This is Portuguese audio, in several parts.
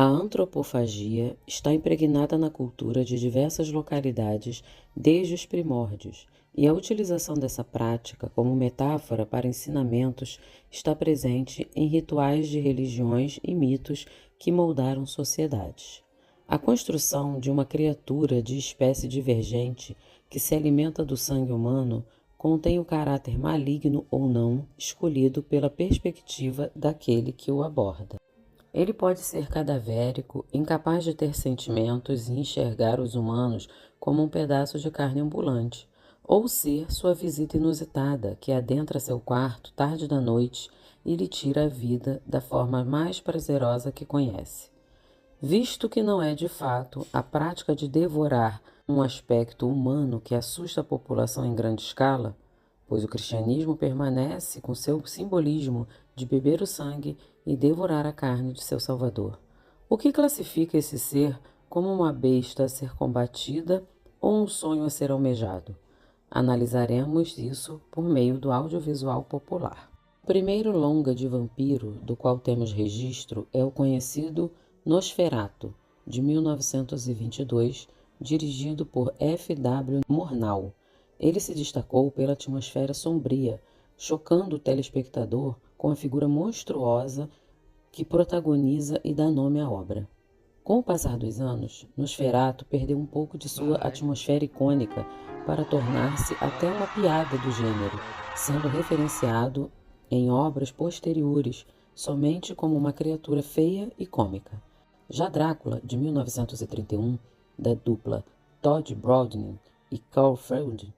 A antropofagia está impregnada na cultura de diversas localidades desde os primórdios, e a utilização dessa prática como metáfora para ensinamentos está presente em rituais de religiões e mitos que moldaram sociedades. A construção de uma criatura de espécie divergente que se alimenta do sangue humano contém o caráter maligno ou não escolhido pela perspectiva daquele que o aborda. Ele pode ser cadavérico, incapaz de ter sentimentos e enxergar os humanos como um pedaço de carne ambulante, ou ser sua visita inusitada que adentra seu quarto tarde da noite e lhe tira a vida da forma mais prazerosa que conhece. Visto que não é de fato a prática de devorar um aspecto humano que assusta a população em grande escala, pois o cristianismo permanece com seu simbolismo de beber o sangue e devorar a carne de seu Salvador. O que classifica esse ser como uma besta a ser combatida ou um sonho a ser almejado? Analisaremos isso por meio do audiovisual popular. O primeiro longa de vampiro do qual temos registro é o conhecido Nosferatu, de 1922, dirigido por F. W. Murnau. Ele se destacou pela atmosfera sombria, chocando o telespectador com a figura monstruosa que protagoniza e dá nome à obra. Com o passar dos anos, Nosferatu perdeu um pouco de sua atmosfera icônica para tornar-se até uma piada do gênero, sendo referenciado em obras posteriores somente como uma criatura feia e cômica. Já Drácula, de 1931, da dupla Todd Browning e Carl Felding,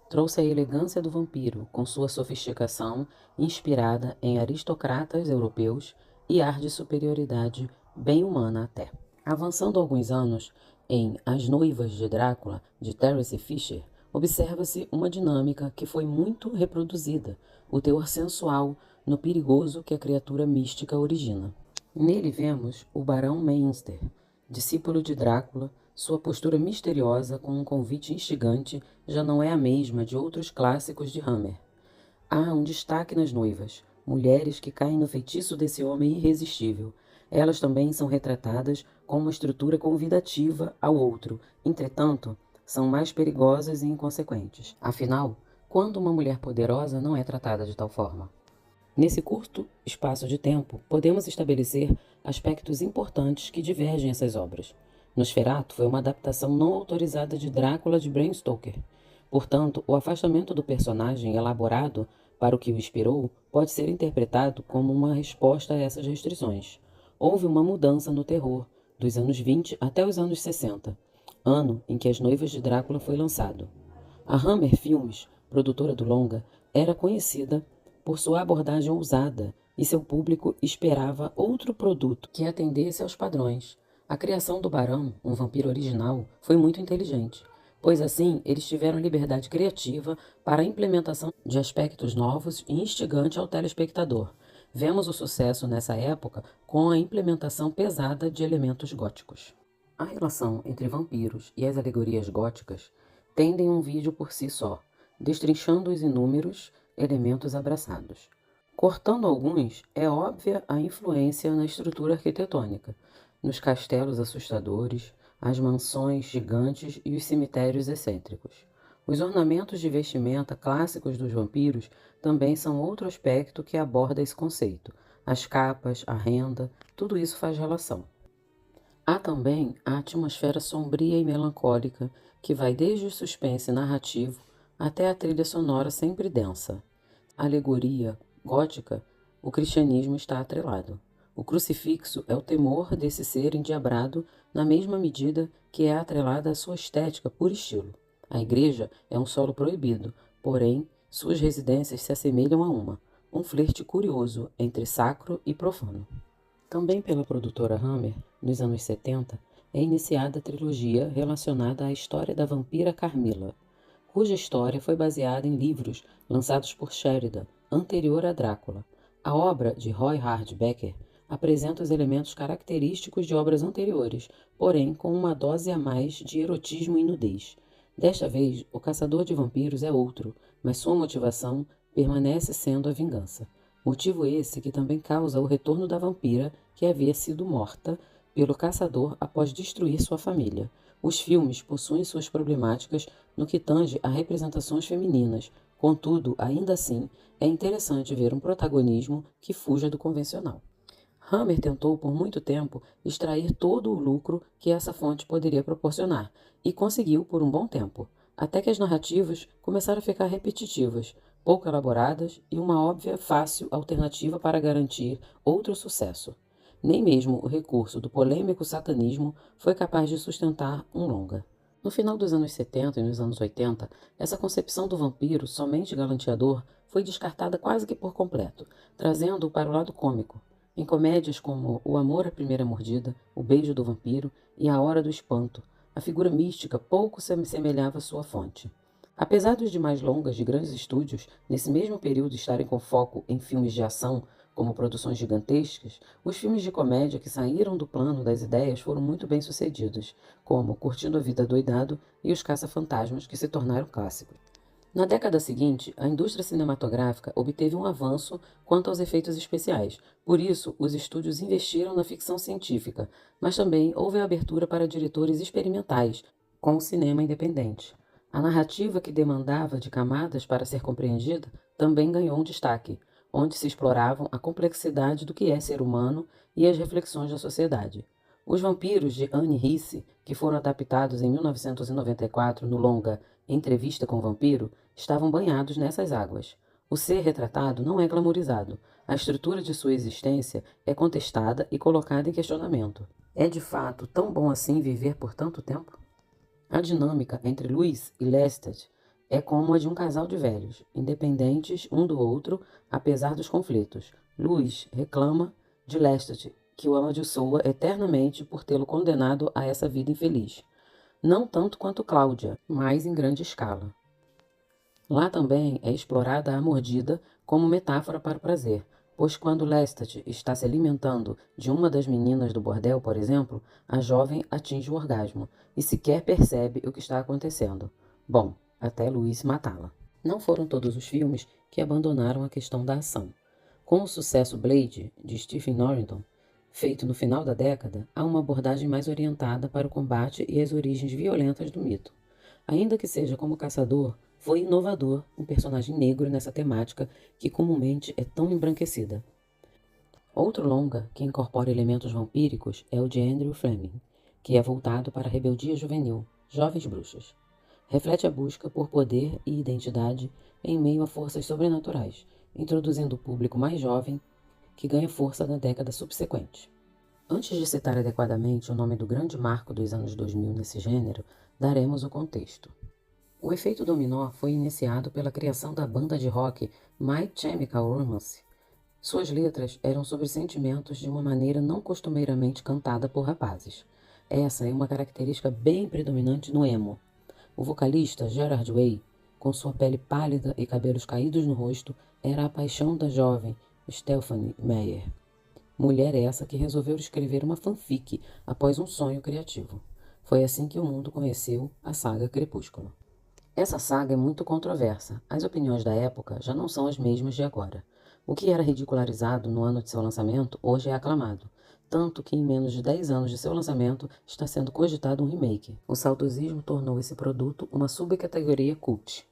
trouxe a elegância do vampiro com sua sofisticação inspirada em aristocratas europeus e ar de superioridade bem humana até. Avançando alguns anos, em As Noivas de Drácula, de Terence Fisher, observa-se uma dinâmica que foi muito reproduzida, o teor sensual no perigoso que a criatura mística origina. Nele vemos o Barão Meinster, discípulo de Drácula. Sua postura misteriosa com um convite instigante já não é a mesma de outros clássicos de Hammer. Há um destaque nas noivas, mulheres que caem no feitiço desse homem irresistível. Elas também são retratadas com uma estrutura convidativa ao outro, entretanto, são mais perigosas e inconsequentes. Afinal, quando uma mulher poderosa não é tratada de tal forma? Nesse curto espaço de tempo, podemos estabelecer aspectos importantes que divergem essas obras. Nosferatu foi uma adaptação não autorizada de Drácula de Bram Stoker. Portanto, o afastamento do personagem elaborado para o que o inspirou pode ser interpretado como uma resposta a essas restrições. Houve uma mudança no terror, dos anos 20 até os anos 60, ano em que As Noivas de Drácula foi lançado. A Hammer Filmes, produtora do longa, era conhecida por sua abordagem ousada e seu público esperava outro produto que atendesse aos padrões. A criação do Barão, um vampiro original, foi muito inteligente, pois assim eles tiveram liberdade criativa para a implementação de aspectos novos e instigante ao telespectador. Vemos o sucesso nessa época com a implementação pesada de elementos góticos. A relação entre vampiros e as alegorias góticas tendem um vídeo por si só, destrinchando os inúmeros elementos abraçados. Cortando alguns, é óbvia a influência na estrutura arquitetônica, nos castelos assustadores, as mansões gigantes e os cemitérios excêntricos. Os ornamentos de vestimenta clássicos dos vampiros também são outro aspecto que aborda esse conceito. As capas, a renda, tudo isso faz relação. Há também a atmosfera sombria e melancólica, que vai desde o suspense narrativo até a trilha sonora sempre densa. A alegoria gótica, o cristianismo está atrelado. O crucifixo é o temor desse ser endiabrado na mesma medida que é atrelada à sua estética por estilo. A igreja é um solo proibido, porém, suas residências se assemelham a um flerte curioso entre sacro e profano. Também pela produtora Hammer, nos anos 70, é iniciada a trilogia relacionada à história da vampira Carmilla, cuja história foi baseada em livros lançados por Sheridan, anterior a Drácula. A obra de Roy Hard Becker apresenta os elementos característicos de obras anteriores, porém com uma dose a mais de erotismo e nudez. Desta vez, o caçador de vampiros é outro, mas sua motivação permanece sendo a vingança. Motivo esse que também causa o retorno da vampira que havia sido morta pelo caçador após destruir sua família. Os filmes possuem suas problemáticas no que tange a representações femininas, contudo, ainda assim, é interessante ver um protagonismo que fuja do convencional. Hammer tentou por muito tempo extrair todo o lucro que essa fonte poderia proporcionar, e conseguiu por um bom tempo, até que as narrativas começaram a ficar repetitivas, pouco elaboradas e uma óbvia fácil alternativa para garantir outro sucesso. Nem mesmo o recurso do polêmico satanismo foi capaz de sustentar um longa. No final dos anos 70 e nos anos 80, essa concepção do vampiro somente galanteador foi descartada quase que por completo, trazendo-o para o lado cômico. Em comédias como O Amor à Primeira Mordida, O Beijo do Vampiro e A Hora do Espanto, a figura mística pouco se assemelhava à sua fonte. Apesar dos demais longas de grandes estúdios, nesse mesmo período estarem com foco em filmes de ação, como produções gigantescas, os filmes de comédia que saíram do plano das ideias foram muito bem sucedidos, como Curtindo a Vida Doidado e Os Caça-Fantasmas, que se tornaram clássicos. Na década seguinte, a indústria cinematográfica obteve um avanço quanto aos efeitos especiais. Por isso, os estúdios investiram na ficção científica, mas também houve a abertura para diretores experimentais, com o cinema independente. A narrativa que demandava de camadas para ser compreendida também ganhou um destaque, onde se exploravam a complexidade do que é ser humano e as reflexões da sociedade. Os Vampiros de Anne Rice, que foram adaptados em 1994 no longa Entrevista com o Vampiro, estavam banhados nessas águas. O ser retratado não é glamorizado. A estrutura de sua existência é contestada e colocada em questionamento. É de fato tão bom assim viver por tanto tempo? A dinâmica entre Louis e Lestat é como a de um casal de velhos, independentes um do outro, apesar dos conflitos. Louis reclama de Lestat, que o amaldiçoa eternamente por tê-lo condenado a essa vida infeliz. Não tanto quanto Cláudia, mas em grande escala. Lá também é explorada a mordida como metáfora para o prazer, pois quando Lestat está se alimentando de uma das meninas do bordel, por exemplo, a jovem atinge o orgasmo e sequer percebe o que está acontecendo. Bom, até Louis matá-la. Não foram todos os filmes que abandonaram a questão da ação. Com o sucesso Blade, de Stephen Norrington, feito no final da década, há uma abordagem mais orientada para o combate e as origens violentas do mito. Ainda que seja como caçador, foi inovador um personagem negro nessa temática que comumente é tão embranquecida. Outro longa que incorpora elementos vampíricos é o de Andrew Fleming, que é voltado para a rebeldia juvenil, Jovens Bruxas. Reflete a busca por poder e identidade em meio a forças sobrenaturais, introduzindo o público mais jovem que ganha força na década subsequente. Antes de citar adequadamente o nome do grande marco dos anos 2000 nesse gênero, daremos o contexto. O efeito dominó foi iniciado pela criação da banda de rock My Chemical Romance. Suas letras eram sobre sentimentos de uma maneira não costumeiramente cantada por rapazes. Essa é uma característica bem predominante no emo. O vocalista Gerard Way, com sua pele pálida e cabelos caídos no rosto, era a paixão da jovem Stephanie Meyer. Mulher essa que resolveu escrever uma fanfic após um sonho criativo. Foi assim que o mundo conheceu a saga Crepúsculo. Essa saga é muito controversa. As opiniões da época já não são as mesmas de agora. O que era ridicularizado no ano de seu lançamento, hoje é aclamado. Tanto que em menos de 10 anos de seu lançamento está sendo cogitado um remake. O saudosismo tornou esse produto uma subcategoria cult.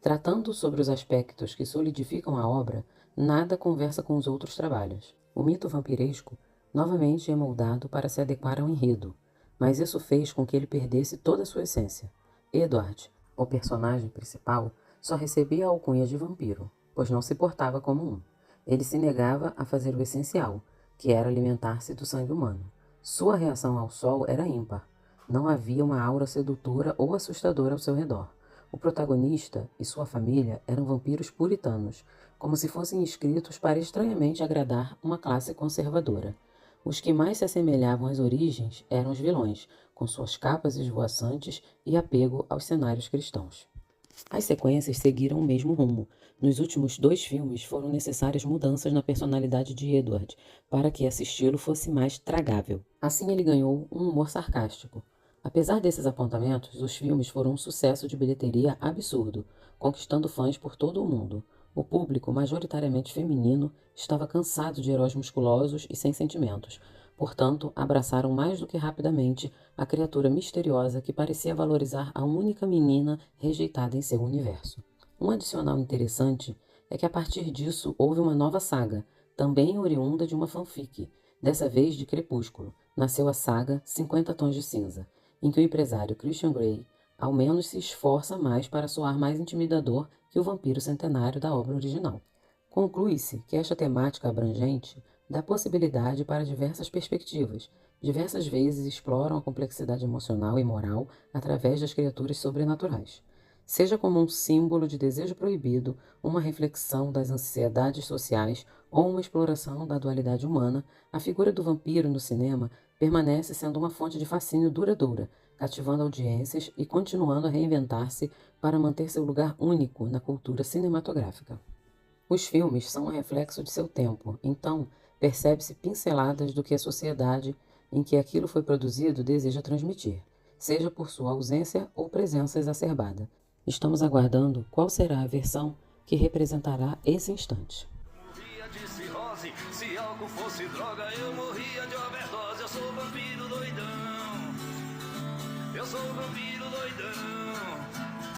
Tratando sobre os aspectos que solidificam a obra, nada conversa com os outros trabalhos. O mito vampiresco novamente é moldado para se adequar ao enredo, mas isso fez com que ele perdesse toda a sua essência. Edward, o personagem principal, só recebia a alcunha de vampiro, pois não se portava como um. Ele se negava a fazer o essencial, que era alimentar-se do sangue humano. Sua reação ao sol era ímpar. Não havia uma aura sedutora ou assustadora ao seu redor. O protagonista e sua família eram vampiros puritanos, como se fossem escritos para estranhamente agradar uma classe conservadora. Os que mais se assemelhavam às origens eram os vilões, com suas capas esvoaçantes e apego aos cenários cristãos. As sequências seguiram o mesmo rumo. Nos últimos 2 filmes foram necessárias mudanças na personalidade de Edward, para que assisti-lo fosse mais tragável. Assim ele ganhou um humor sarcástico. Apesar desses apontamentos, os filmes foram um sucesso de bilheteria absurdo, conquistando fãs por todo o mundo. O público, majoritariamente feminino, estava cansado de heróis musculosos e sem sentimentos. Portanto, abraçaram mais do que rapidamente a criatura misteriosa que parecia valorizar a única menina rejeitada em seu universo. Um adicional interessante é que a partir disso houve uma nova saga, também oriunda de uma fanfic, dessa vez de Crepúsculo. Nasceu a saga 50 Tons de Cinza, em que o empresário Christian Grey ao menos se esforça mais para soar mais intimidador que o vampiro centenário da obra original. Conclui-se que esta temática abrangente dá possibilidade para diversas perspectivas. Diversas vezes exploram a complexidade emocional e moral através das criaturas sobrenaturais. Seja como um símbolo de desejo proibido, uma reflexão das ansiedades sociais ou uma exploração da dualidade humana, a figura do vampiro no cinema permanece sendo uma fonte de fascínio duradoura, cativando audiências e continuando a reinventar-se para manter seu lugar único na cultura cinematográfica. Os filmes são um reflexo de seu tempo, então percebe-se pinceladas do que a sociedade em que aquilo foi produzido deseja transmitir, seja por sua ausência ou presença exacerbada. Estamos aguardando qual será a versão que representará esse instante. Morria de cirrose, se álcool fosse droga, eu morria de overdose. Eu sou vampiro doidão, eu sou vampiro doidão.